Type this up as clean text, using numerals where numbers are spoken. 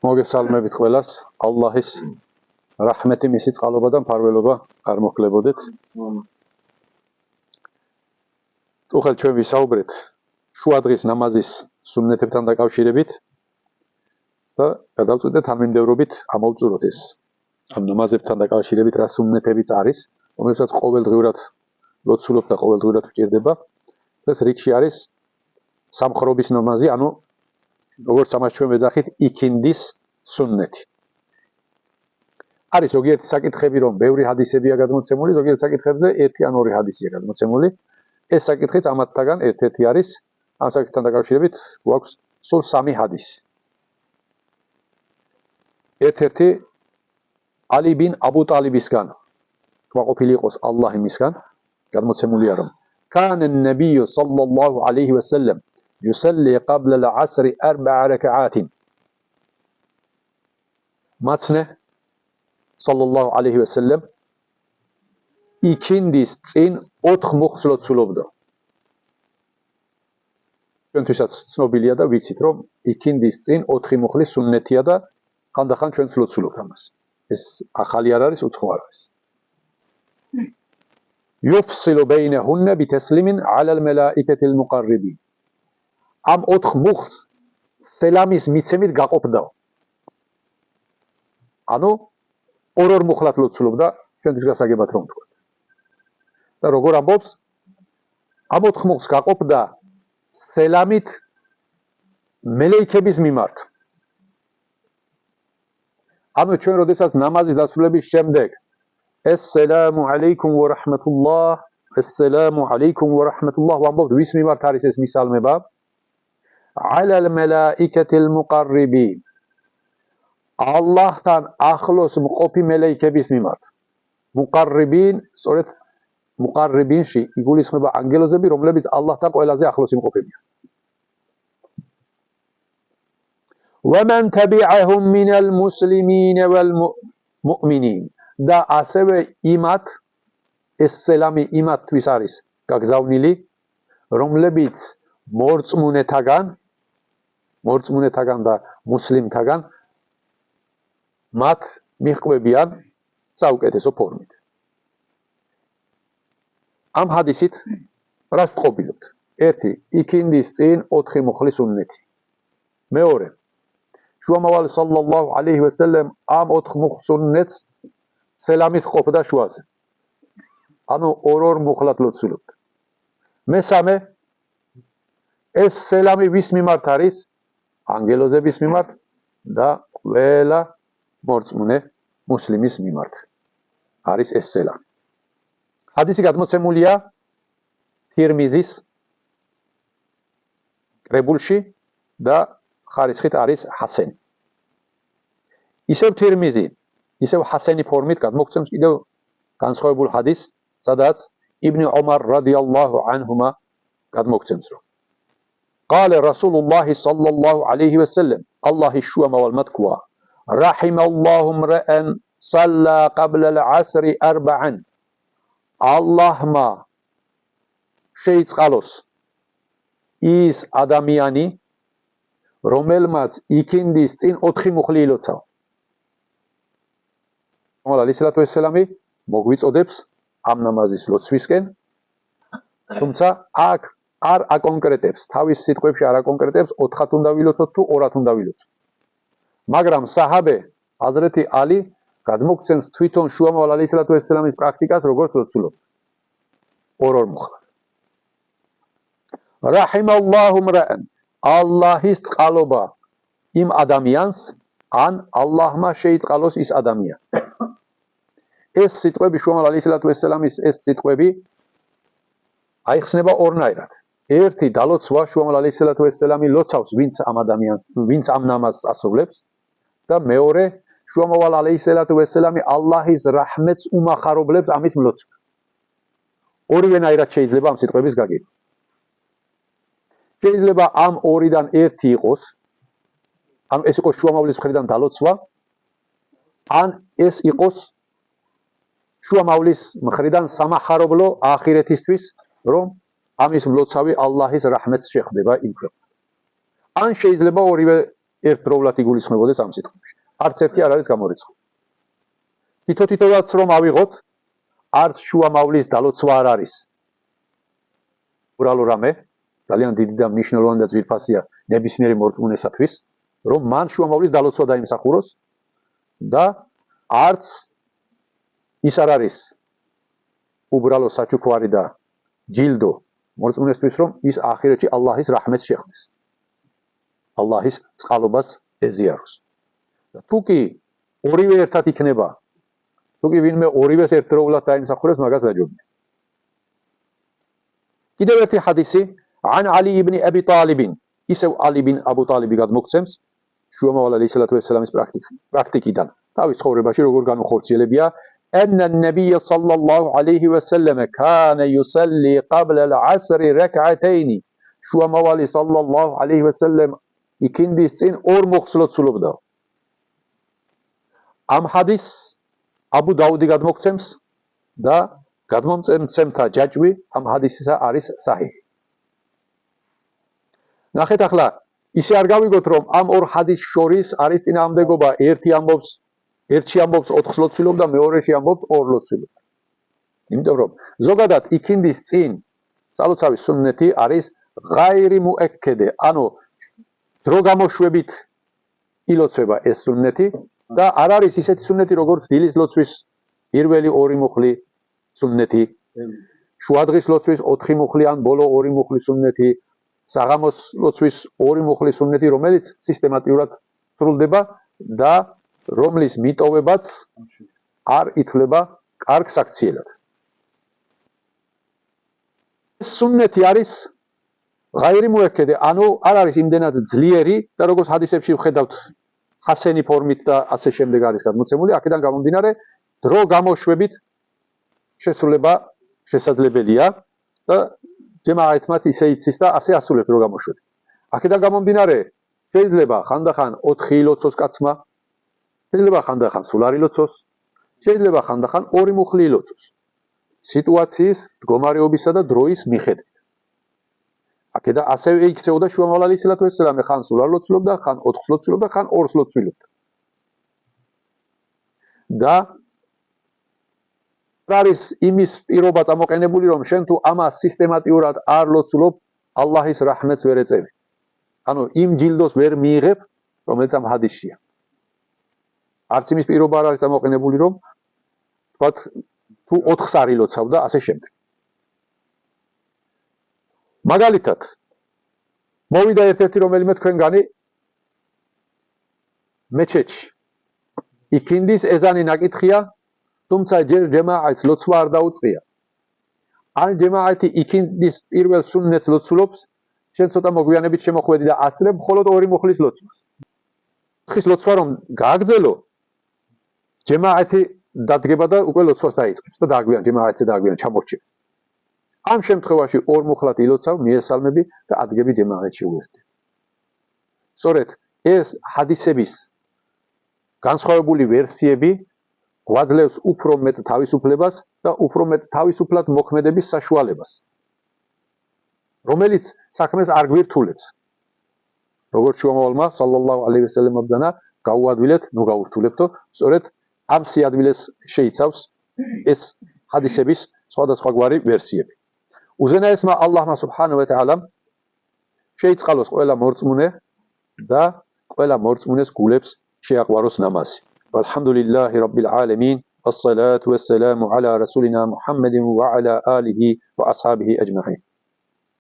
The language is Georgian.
მოგესალმებით ყველას, ალლაჰის რაჰმეთი, მისი წყალობა და მფარველობა არ მოხლებოდეთ. უხელ ჩვენ ვისაუბრეთ შუადღის ნამაზის სუნნეთებთან დაკავშირებით და გადავწყვიტეთ თანმიმდევრობით ამოვწუროთ ეს ამ ნამაზებთან დაკავშირებით რა სუნნეთებიც არის, რომელსაც ყოველდღიურად ლოცულობ და ყოველდღიურად ვჭირდება. ეს რიგში არის სამხრობის ნამაზი, ანუ როგორც ამას ჩვენ ვეძახით იქინდის სუნნეთი. არის ზოგიერთი საკითხები, რომ ბევრი ჰადისებია გადმოცემული, ზოგიერთ საკითხებზე ერთი ან ორი ჰადისია გადმოცემული. ეს საკითხიც ამათგან ერთ-ერთი არის, ამ საკითხთან დაკავშირებით გვაქვს სულ 3 ჰადისი. ერთ-ერთი ალი ბინ აბუ ტალიბისგან, კმაყოფილი იყოს ალლაჰ იმისგან, გადმოცემულია რომ كان النبي صلى الله عليه وسلم يصلي قبل العصر 4 ركعات. ماتنه صلى الله عليه وسلم იქინდის წინ 4 მუხლს ლოცულობდა. ჩვენთვისაც ცნობილია და ვიცით რომ იქინდის წინ 4 მუხლის სუნნეთია და ხანდახან ჩვენც ლოცულობთ ამას. ეს ახალი არ არის, უცხო არ არის. يفصل بينهن بتسليم على الملائكة المقربين. ამ 4 მუხლს სელამის მიცემით გაყოფდა. ანუ ორ მუხლად ლოცულობდა, ჩვენთვის გასაგებად რომ ვთქვათ. და როგორ ამბობს? ამ 4 მუხლს გაყოფდა სელამით მელეიქების მიმართ. ანუ ჩვენ როდესაც ნამაზის დასრულების შემდეგ السلام عليكم ورحمة الله السلام عليكم ورحمة الله وامبობთ ვის მიმართ არის ეს მისალმება? على الملائكة المقربين. ალლაჰთან ახლოს მყოფი მელეიქების მიმართ. مقربين, სწორედ مقربينში იგულისხმება ანგელოზები, რომლებიც ალლაჰთან ყველაზე ახლოს იმყოფებიან. ومن تبعهم من المسلمين والمؤمنين. და ასევე იმათ ეს სელამი იმათთვის არის გაგზავნილი, რომლებიც მორწმუნეთაგან და მუსლიმთაგან მათ მიჰყვებიან საუკეთესო ფორმით. ამ ჰადისით რას ვთხოვილობთ? ერთი, იქინდის წინ 4 მუხლის სუნნეთი. მეორე, შუამავალი სალლალლაჰუ ალეიჰი ვასალამ ამ 4 მუხლის სუნნეთს სელამით ყოფდა შუაზე. ანუ ორ მუხლად ლოცულობდა. მესამე, ეს სელამი ვის მიმართ არის? ანგელოზების მიმართ და ყველა მორწმუნე მუსლიმის მიმართ არის ეს სელამი. ჰადისი გადმოცემულია თირმიზის კრებულში და ხარისხით არის ჰასენი. ისევ თირმიზი ისევ ჰასენი ფორმით გადმოგცემს კიდევ განსხვავებულ ჰადისს, სადაც იბნ ომარ რადიალლაჰუ ანჰუმა გადმოგცემს რომ قال رسول الله صلى الله عليه وسلم الله შუამავალმა თქვა رحم الله امرأ صلى قبل العصر 4. ალლაჰმა შეიწყალოს ის ადამიანი, რომელმაც იქინდის წინ 4 მუხლი ილოცავა. ალაისალათუ ვესალამი მოგვიწოდებს ამ ნამაზის ლოცვისკენ, თუმცა აქ არ აკონკრეტებს, თავის სიტყვებში არ აკონკრეტებს 4-ად უნდა ვილოცოთ თუ 2-ად უნდა ვილოცოთ. მაგრამ საჰაბე ჰაზრეთი ალი გადმოგცემს თვითონ შუამავალ ალაისალათუ ვესალამის პრაქტიკას, როგორც ლოცულობ. ორ მუხლად. რაჰიმალლაჰუ მრაან. ალლაჰის წყალობა იმ ადამიანს, ან ალლაჰმა შეიწყალოს ის ადამიანი. ეს სიტყვები შუამავალ ალაისალათუ ვესალამის ეს სიტყვები აიხსნება ორნაირად. ერთი დალოცვა შუამავალ ალაისალათუ ვესალამი ლოცავს ვინც ამ ადამიანს, ვინც ამ ნამაზს ასრულებს და მეორე შუამავალ ალაისალათუ ვესალამი ალლაჰის რაჰმეტს უმახარებლებს ამის მლოცვას. ორივენაირად შეიძლება ამ სიტყვების გაგება. შეიძლება ამ ორიდან ერთი იყოს, ან ეს იყოს შუამავლის მხრიდან დალოცვა, ან ეს იყოს შუამავლის მხრიდან სამახარებლო ახირეთისთვის, რომ ამის მლოცავი ალლაჰის რაჰმეტს შეხვდება იმ ქვეყნად. ან შეიძლება ორივე ერთდროულად იგულისხმებოდეს ამ სიტყვებში. არც ერთი არ არის გამორიცხული. თითო-თითოაც რომ ავიღოთ, არც შუამავლის დალოცვა არ არის. უბრალო რამე, ძალიან დიდი და მნიშვნელოვანი და ძვირფასია ნებისმიერი მორწმუნესათვის, რომ მან შუამავლის დალოცვა დაიმსახუროს და არც ის არ არის უბრალო საჩუქარი და ჯილდო მორწმუნესთვის, რომ ის ახირეთში ალლაჰის რაჰმეთს შეხვდეს. ალლაჰის წყალობას ეზიაროს. და თუ კი ორივე ერთად იქნება, თუ კი ვინმე ორივეს ერთდროულად დაიმსახურებს, მაგას გაჯობია. კიდევ ერთი ჰადისი, عن علي بن أبي طالب, ისევ ალი ბინ აბუ ტალიბი გადმოგცემს შუამავალ ალეისალათუ ვესალამის პრაქტიკიდან. თავის ცხოვრებაში როგორ განუხორციელებია, أن النبي صلى الله عليه وسلم كان يصلي قبل العصر ركعتين. შუამავალი صلى الله عليه وسلم იქინდის წინ ორ მოხსლოთ სულობდა. ამ ჰადისს აბუ დაუდი გადმოგცემს და გადმომცემთა ჯაჭვი ამ ჰადისისა არის საჰიჰი. ნახეთ ახლა, ისე არ გავიგოთ, რომ ამ ორ ჰადის შორის არის წინააღმდეგობა, ერთში ამბობს 4 ლოცვილობ და მეორეში ამბობს 2 ლოცვილობ. იმიტომ რომ ზოგადად იქინდის წინ წალოცავის სუნნეთი არის ღაირი მუექედე, ანუ დრო გამოშვებით ილოცება ეს სუნნეთი და არ არის ისეთი სუნნეთი, როგორც დილის ლოცვის პირველი 2 მუხლი სუნნეთი, შუადღის ლოცვის 4 მუხლი ან ბოლო 2 მუხლი სუნნეთი, საღამოს ლოცვის 2 მუხლი სუნნეთი, რომელიც სისტემატურად სრულდება და რომლის მიტოვებაც არ ითვლება კარგ საქციელად. ეს სუნნეთი არის ღაირი მუექედე, ანუ არ არის იმდენად ძლიერი და როგორც ჰადისებში ვხედავთ ჰასენი ფორმით და ასე შემდეგ არის გადმოცემული, აქედან გამომდინარე დრო გამოშვებით შესრულება შესაძლებელია და ჯემაათმაც ისე იცის და ასე ასრულებს დრო გამოშვებით. აქედან გამომდინარე შეიძლება ხანდახან 4 ილოცოს კაცმა, შეიძლება ხანდახან სულ არ ილოცოს, შეიძლება ხანდახან 2 მუხლი ილოცოს. სიტუაციის, მდგომარეობისა და დროის მიხედვით. აქედა ასევე იქცეოდა შუამავალ ალეისალათუ ვესალამი, ხან სულ არ ლოცულობდა, ხან 4 ლოცულობდა, ხან 2 ლოცულობდა. და არის იმის პირობა წამოყენებული, რომ შენ თუ ამას სისტემატიურად არ ლოცულობ, ალლაჰის რაჰმეთს ვერ ეწევი. ანუ იმ ჯილდოს ვერ მიიღებ, რომელიც ამ ჰადისშია. არც იმის პირობა არ არის წამოყენებული, რომ თქვათ თუ 4-ს არ ილოცავ და ასე შემდეგ. მაგალითად, მოვიდა ერთ-ერთი რომელიმე თქვენგანი მეჩეთში. იქინდის ეზანი ნაკითხია, თუმცა ჯერ ჯემაათს ლოცვა არ დაუწყია. ან ჯემაათი იქინდის პირველ სუნნეთს ლოცულობს, შენ ცოტა მოგვიანებით შემოხვედი და ასრებ მხოლოდ 2 მუხლის ლოცვას. ხის ლოცვა რომ გააგრძელო, ჯემაათი დადგება და უკვე ლოცვას დაიწყებს და ჯემაათზე დააგვიან ჩამორჩება. ამ შემთხვევაში 2 მუხლად ილოცავ, მიესალმები და ადგები ჯემაათში უერთდი. სწორედ ეს ჰადისების განსხვავებული ვერსიები გვაძლევს უფრო მეტ თავისუფლებას და უფრო მეტ თავისუფლად მოქმედების საშუალებას, რომელიც საქმეს არ გვირთულებს. როგორც შუამავალმა სალალლაჰუ ალეიჰი ვესალამ ბძანა, გაუადვილეთ, ნუ გაურთულებთო, სწორედ ამ სიადვილეს შეიცავს ეს ჰადისების სხვადასხვაგვარი ვერსიები. უზენაესმა ალლაჰმა სუბჰანაჰუ ვა თაალამ შეიწყალოს ყველა მორწმუნე და ყველა მორწმუნეს გულებს შეაყვაროს ნამაზი. Alhamdulillahi Rabbil Alamin, wassalatu wassalamu ala rasulina Muhammadin wa ala alihi wa ashabihi ajma'in.